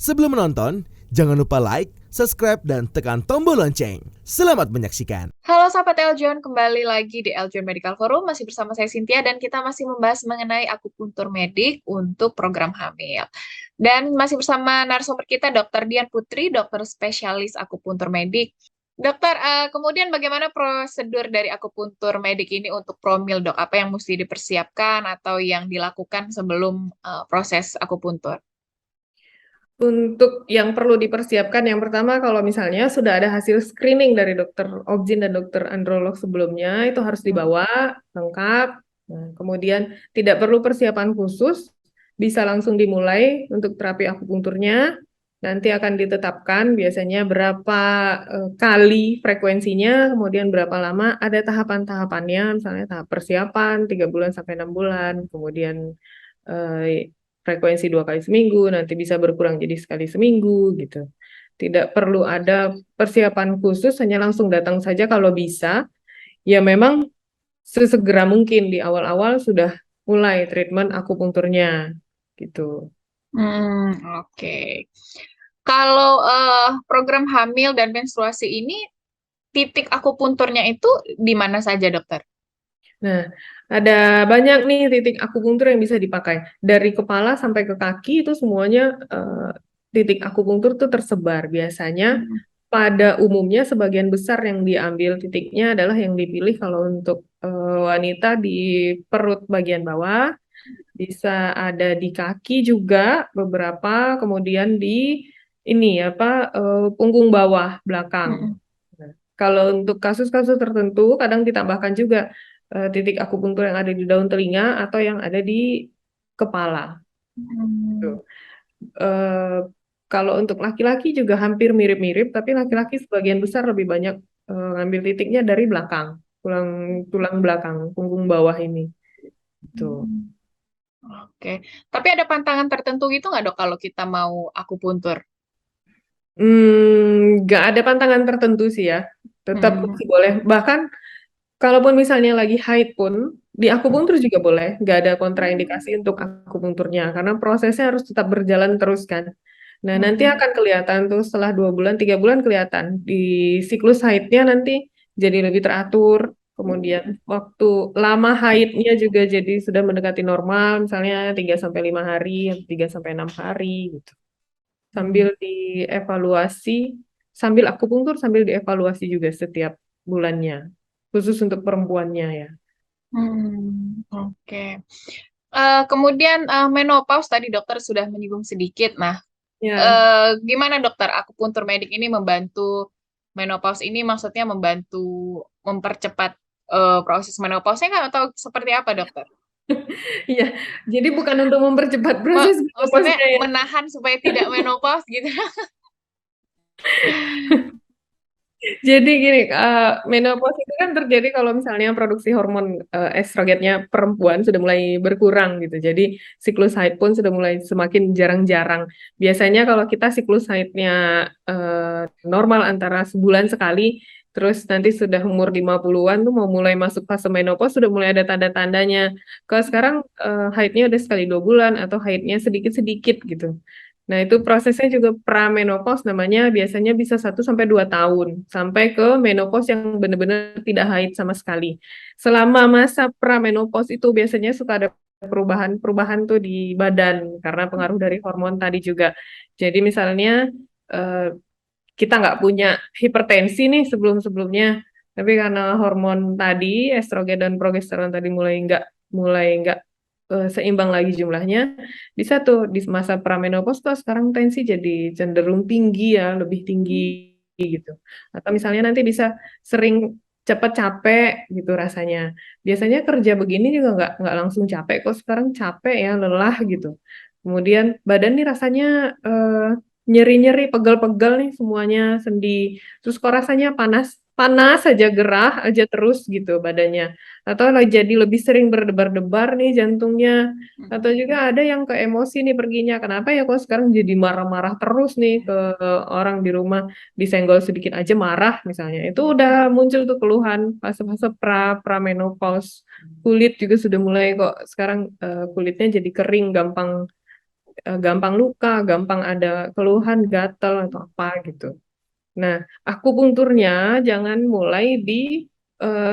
Sebelum menonton, jangan lupa like, subscribe, dan tekan tombol lonceng. Selamat menyaksikan. Halo sahabat Eljon, kembali lagi di Eljon Medical Forum. Masih bersama saya Cynthia dan kita masih membahas mengenai akupuntur medik untuk program hamil. Dan masih bersama narasumber kita Dr. Dian Putri, dokter spesialis akupuntur medik. Dokter, kemudian bagaimana prosedur dari akupuntur medik ini untuk promil, dok? Apa yang mesti dipersiapkan atau yang dilakukan sebelum proses akupuntur? Untuk yang perlu dipersiapkan, yang pertama kalau misalnya sudah ada hasil screening dari dokter Obgyn dan dokter androlog sebelumnya, itu harus dibawa lengkap. Nah, kemudian tidak perlu persiapan khusus, bisa langsung dimulai untuk terapi akupunkturnya. Nanti akan ditetapkan biasanya berapa kali frekuensinya, kemudian berapa lama, ada tahapan-tahapannya, misalnya tahap persiapan 3 bulan sampai 6 bulan, kemudian eh, frekuensi 2 kali seminggu, nanti bisa berkurang jadi sekali seminggu gitu. Tidak perlu ada persiapan khusus, hanya langsung datang saja kalau bisa. Ya memang sesegera mungkin di awal-awal sudah mulai treatment akupunkturnya gitu. Oke. Kalau program hamil dan menstruasi ini, titik akupunturnya itu di mana saja, dokter? Nah, ada banyak nih titik akupunktur yang bisa dipakai. Dari kepala sampai ke kaki itu semuanya titik akupunktur tuh tersebar. Biasanya Hmm. pada umumnya sebagian besar yang diambil titiknya adalah yang dipilih kalau untuk wanita di perut bagian bawah, bisa ada di kaki juga beberapa, kemudian di ini apa punggung bawah belakang. Mm-mm. Nah, kalau untuk kasus-kasus tertentu kadang ditambahkan juga titik akupunktur yang ada di daun telinga atau yang ada di kepala. Hmm. Tuh. Eh, Kalau untuk laki-laki juga hampir mirip-mirip, tapi laki-laki sebagian besar lebih banyak ngambil titiknya dari belakang, tulang tulang belakang, punggung bawah ini. Tuh. Oke. Tapi ada pantangan tertentu gitu nggak, dok, kalau kita mau akupuntur? Nggak ada pantangan tertentu sih ya, tetap Hmm. masih boleh. Bahkan kalaupun misalnya lagi haid pun, di akupunktur juga boleh. Nggak ada kontraindikasi untuk akupunkturnya, karena prosesnya harus tetap berjalan terus kan. Nah, nanti Hmm. akan kelihatan tuh setelah 2 bulan, 3 bulan kelihatan. Di siklus haidnya nanti jadi lebih teratur. Kemudian waktu lama haidnya juga jadi sudah mendekati normal, misalnya 3 sampai 5 hari, 3 sampai 6 hari gitu. Sambil dievaluasi, sambil akupunktur, sambil dievaluasi juga setiap bulannya, khusus untuk perempuannya ya. Oke. Kemudian menopause tadi dokter sudah menyinggung sedikit. Nah, Ya, gimana dokter akupuntur medik ini membantu menopause ini? Maksudnya membantu mempercepat proses menopause nggak atau seperti apa, dokter? iya. Jadi bukan untuk mempercepat proses Maksudnya menopausnya ya. menahan supaya tidak menopause gitu. Jadi gini, menopause itu kan terjadi kalau misalnya produksi hormon estrogennya perempuan sudah mulai berkurang gitu. Jadi siklus haid pun sudah mulai semakin jarang-jarang. Biasanya kalau kita siklus haidnya normal antara sebulan sekali, terus nanti sudah umur 50-an tuh mau mulai masuk fase menopause sudah mulai ada tanda-tandanya. Kalau sekarang haidnya udah sekali 2 bulan atau haidnya sedikit-sedikit gitu. Nah, itu prosesnya juga pramenopause namanya, biasanya bisa 1 sampai 2 tahun sampai ke menopause yang benar-benar tidak haid sama sekali. Selama masa pramenopause itu biasanya suka ada perubahan-perubahan tuh di badan karena pengaruh dari hormon tadi juga. Jadi misalnya eh, kita nggak punya hipertensi nih sebelum-sebelumnya, tapi karena hormon tadi, estrogen dan progesteron tadi mulai nggak seimbang lagi jumlahnya, bisa tuh di masa pramenopause tuh sekarang tensi jadi cenderung tinggi ya, lebih tinggi gitu. Atau misalnya nanti bisa sering cepat capek gitu rasanya. Biasanya kerja begini juga nggak langsung capek kok, sekarang capek ya, lelah gitu. Kemudian badan nih rasanya nyeri-nyeri, pegel-pegel nih semuanya, sendi. Terus kok rasanya panas, panas aja, gerah aja terus gitu badannya. Atau lah jadi lebih sering berdebar-debar nih jantungnya. Atau juga ada yang ke emosi nih perginya. Kenapa ya kok sekarang jadi marah-marah terus nih ke orang di rumah, disenggol sedikit aja marah misalnya. Itu udah muncul tuh keluhan fase-fase pramenopause. Kulit juga sudah mulai kok sekarang kulitnya jadi kering, gampang gampang luka, gampang ada keluhan gatal atau apa gitu. Nah, akupunkturnya jangan mulai di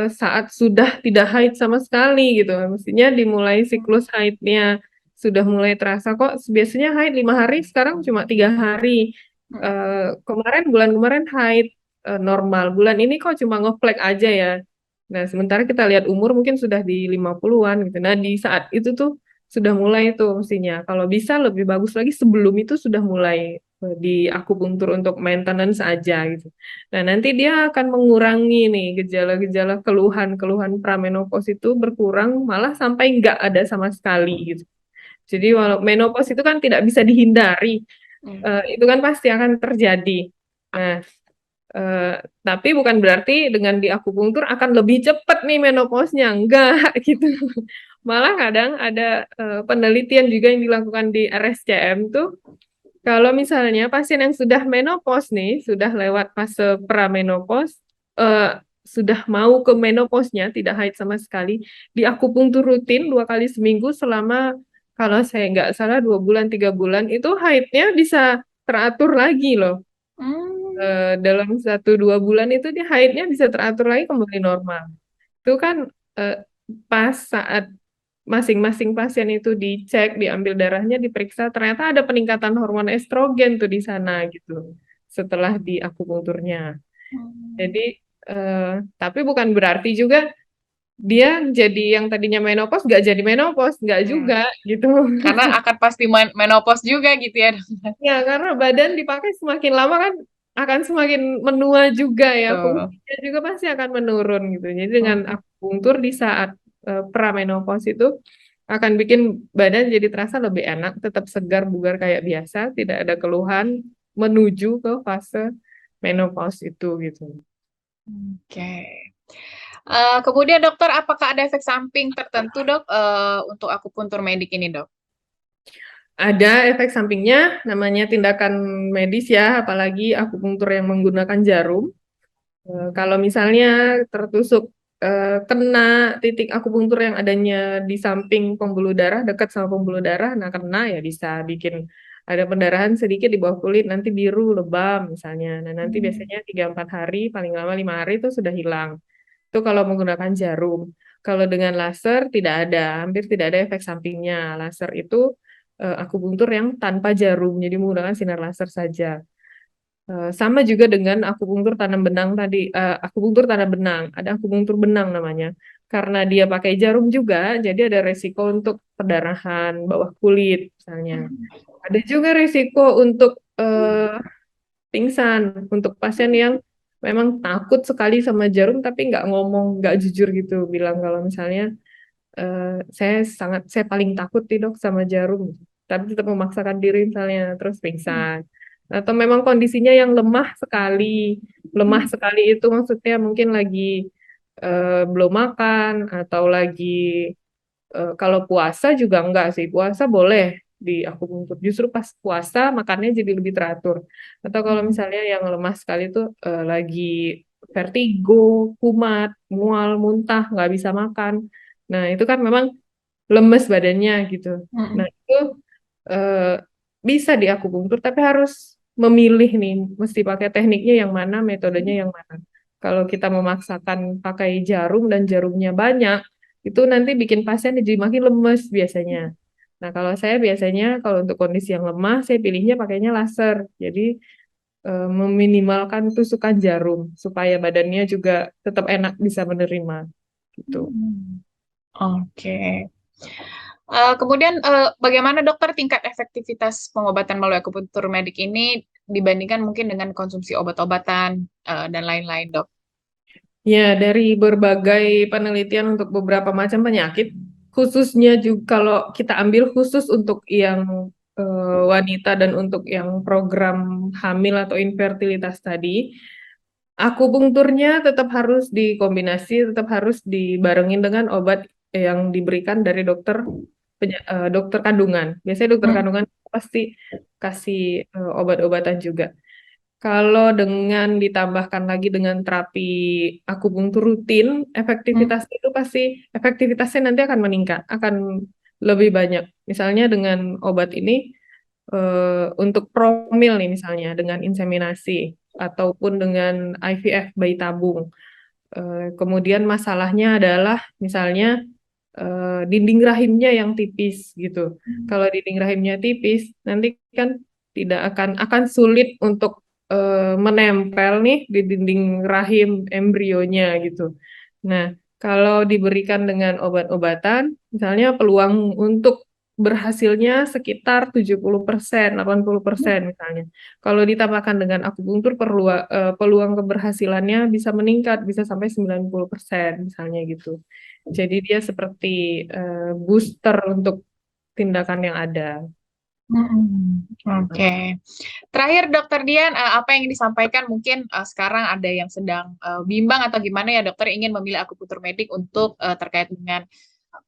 saat sudah tidak haid sama sekali gitu. Mestinya dimulai siklus haidnya sudah mulai terasa kok. Biasanya haid 5 hari, sekarang cuma 3 hari. Bulan kemarin haid normal. Bulan ini kok cuma ngeflek aja ya. Nah, sementara kita lihat umur mungkin sudah di 50-an gitu. Nah, di saat itu tuh sudah mulai tuh mestinya. Kalau bisa lebih bagus lagi sebelum itu sudah mulai di akupunktur untuk maintenance aja gitu. Nah, nanti dia akan mengurangi nih gejala-gejala keluhan-keluhan pramenopause itu berkurang malah sampai nggak ada sama sekali gitu. Jadi walau menopause itu kan tidak bisa dihindari, itu kan pasti akan terjadi. Nah, tapi bukan berarti dengan di akupunktur akan lebih cepat nih menopause-nya, enggak gitu. Malah kadang ada penelitian juga yang dilakukan di RSCM tuh, kalau misalnya pasien yang sudah menopause nih, sudah lewat fase pramenopause, sudah mau ke menopause-nya, tidak haid sama sekali, di akupunktur rutin 2 kali seminggu selama, kalau saya nggak salah 2 bulan, 3 bulan, itu haidnya bisa teratur lagi loh. Dalam 1-2 bulan itu dia haidnya bisa teratur lagi kembali normal. Itu kan pas saat masing-masing pasien itu dicek, diambil darahnya, diperiksa, ternyata ada peningkatan hormon estrogen tuh di sana gitu setelah di akupunkturnya. Jadi tapi bukan berarti juga dia jadi yang tadinya menopause nggak jadi menopause, nggak juga gitu. Karena akan pasti menopause juga gitu ya. Ya, karena badan dipakai semakin lama kan akan semakin menua juga ya, Betul. fungsinya juga pasti akan menurun gitu. Jadi dengan akupunktur di saat pramenopause itu akan bikin badan jadi terasa lebih enak, tetap segar bugar kayak biasa, tidak ada keluhan menuju ke fase menopause itu gitu. Oke. Kemudian dokter, apakah ada efek samping tertentu dok untuk akupuntur medik ini dok? Ada efek sampingnya, namanya tindakan medis ya, apalagi akupunktur yang menggunakan jarum. Kalau misalnya tertusuk kena titik akupunktur yang adanya di samping pembuluh darah, dekat sama pembuluh darah, nah kena ya bisa bikin ada pendarahan sedikit di bawah kulit, nanti biru, lebam misalnya. Nah nanti biasanya 3-4 hari, paling lama 5 hari itu sudah hilang. Itu kalau menggunakan jarum. Kalau dengan laser tidak ada, hampir tidak ada efek sampingnya. Laser itu akupunktur yang tanpa jarum, jadi menggunakan sinar laser saja. Sama juga dengan akupunktur tanam benang tadi, akupunktur tanam benang, ada akupunktur benang namanya. Karena dia pakai jarum juga, jadi ada resiko untuk perdarahan bawah kulit misalnya. Ada juga resiko untuk pingsan, untuk pasien yang memang takut sekali sama jarum tapi nggak ngomong, nggak jujur gitu, bilang kalau misalnya saya paling takut nih dok sama jarum, tapi tetap memaksakan diri misalnya, terus pingsan. Atau memang kondisinya yang lemah sekali itu maksudnya mungkin lagi belum makan, atau lagi kalau puasa juga enggak sih, puasa boleh di akupunktur, justru pas puasa makannya jadi lebih teratur. Atau kalau misalnya yang lemah sekali itu lagi vertigo, kumat, mual, muntah, nggak bisa makan. Nah, itu kan memang lemes badannya gitu. Nah, itu eh, bisa diakupunktur, tapi harus memilih nih, mesti pakai tekniknya yang mana, metodenya yang mana. Kalau kita memaksakan pakai jarum dan jarumnya banyak, itu nanti bikin pasien jadi makin lemes biasanya. Nah, kalau saya biasanya kalau untuk kondisi yang lemah, saya pilihnya pakainya laser. Jadi meminimalkan tusukan jarum supaya badannya juga tetap enak bisa menerima gitu. Oke. Kemudian bagaimana dokter tingkat efektivitas pengobatan melalui akupuntur medik ini dibandingkan mungkin dengan konsumsi obat-obatan dan lain-lain dok? Ya, dari berbagai penelitian untuk beberapa macam penyakit, khususnya juga kalau kita ambil khusus untuk yang wanita dan untuk yang program hamil atau infertilitas tadi, akupunkturnya tetap harus dikombinasi, tetap harus dibarengin dengan obat yang diberikan dari dokter kandungan. Biasanya dokter kandungan pasti kasih obat-obatan juga. Kalau dengan ditambahkan lagi dengan terapi akupunktur rutin, efektivitasnya nanti akan meningkat, akan lebih banyak. Misalnya dengan obat ini untuk promil nih misalnya dengan inseminasi ataupun dengan IVF bayi tabung. Kemudian masalahnya adalah misalnya dinding rahimnya yang tipis gitu. Kalau dinding rahimnya tipis, nanti kan tidak akan sulit untuk menempel nih di dinding rahim embrionya gitu. Nah, kalau diberikan dengan obat-obatan, misalnya peluang untuk berhasilnya sekitar 70%, 80% misalnya. Kalau ditambahkan dengan akupunktur, peluang keberhasilannya bisa meningkat, bisa sampai 90% misalnya gitu. Jadi dia seperti booster untuk tindakan yang ada. Oke. Terakhir Dokter Dian, apa yang disampaikan mungkin sekarang ada yang sedang bimbang atau gimana ya dokter ingin memilih akupunktur medik untuk terkait dengan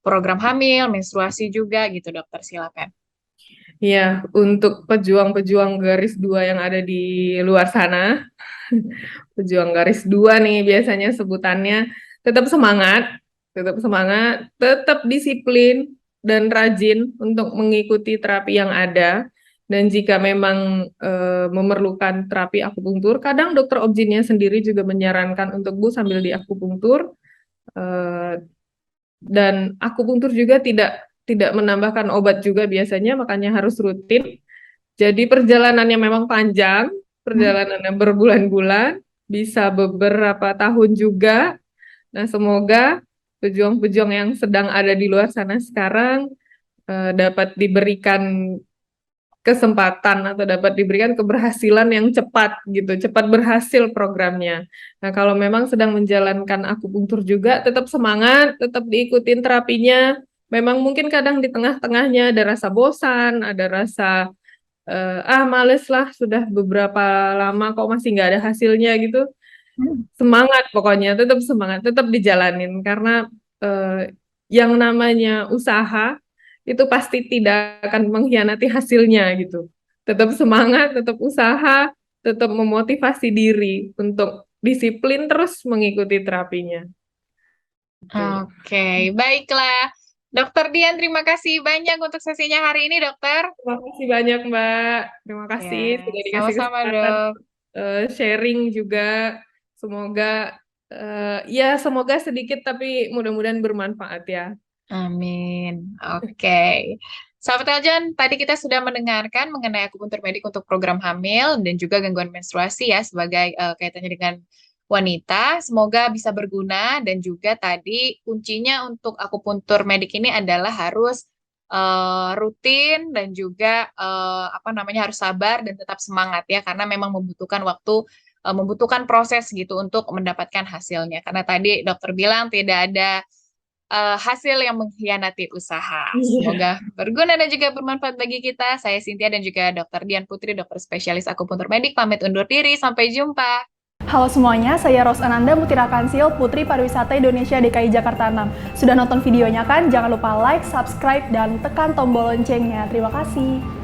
program hamil, menstruasi juga gitu dokter, silakan. Ya, untuk pejuang-pejuang garis 2 yang ada di luar sana, pejuang garis 2 nih biasanya sebutannya, tetap semangat, tetap disiplin dan rajin untuk mengikuti terapi yang ada. Dan jika memang memerlukan terapi akupunktur, kadang dokter objinnya sendiri juga menyarankan untuk Bu sambil di akupunktur. Dan akupunktur juga tidak menambahkan obat juga biasanya, makanya harus rutin. Jadi perjalanannya memang panjang, perjalanannya berbulan-bulan, bisa beberapa tahun juga. Nah, semoga pejuang-pejuang yang sedang ada di luar sana sekarang dapat diberikan kesempatan atau dapat diberikan keberhasilan yang cepat gitu, cepat berhasil programnya. Nah, kalau memang sedang menjalankan akupunktur juga, tetap semangat, tetap diikutin terapinya. Memang mungkin kadang di tengah-tengahnya ada rasa bosan, ada rasa males lah, sudah beberapa lama kok masih nggak ada hasilnya gitu. Semangat pokoknya, tetap semangat, tetap dijalanin karena yang namanya usaha itu pasti tidak akan mengkhianati hasilnya gitu. Tetap semangat, tetap usaha, tetap memotivasi diri untuk disiplin terus mengikuti terapinya. Oke, baiklah. Dokter Dian, terima kasih banyak untuk sesinya hari ini, dokter. Terima kasih banyak, Mbak. Terima kasih Ya, sudah dikasih sama-sama, kesempatan dok. sharing juga. Semoga semoga sedikit tapi mudah-mudahan bermanfaat ya. Amin. Oke. Sahabat Eljon, tadi kita sudah mendengarkan mengenai akupunktur medik untuk program hamil dan juga gangguan menstruasi ya sebagai kaitannya dengan wanita. Semoga bisa berguna dan juga tadi kuncinya untuk akupunktur medik ini adalah harus rutin dan juga harus sabar dan tetap semangat ya karena memang membutuhkan waktu, membutuhkan proses gitu untuk mendapatkan hasilnya. Karena tadi dokter bilang tidak ada hasil yang mengkhianati usaha. Semoga berguna dan juga bermanfaat bagi kita. Saya Cynthia dan juga Dr. Dian Putri, dokter spesialis akupunktur medik, pamit undur diri. Sampai jumpa. Halo semuanya, saya Ros Ananda Mutira Kansil, Putri Pariwisata Indonesia DKI Jakarta 6. Sudah nonton videonya kan? Jangan lupa like, subscribe, dan tekan tombol loncengnya. Terima kasih.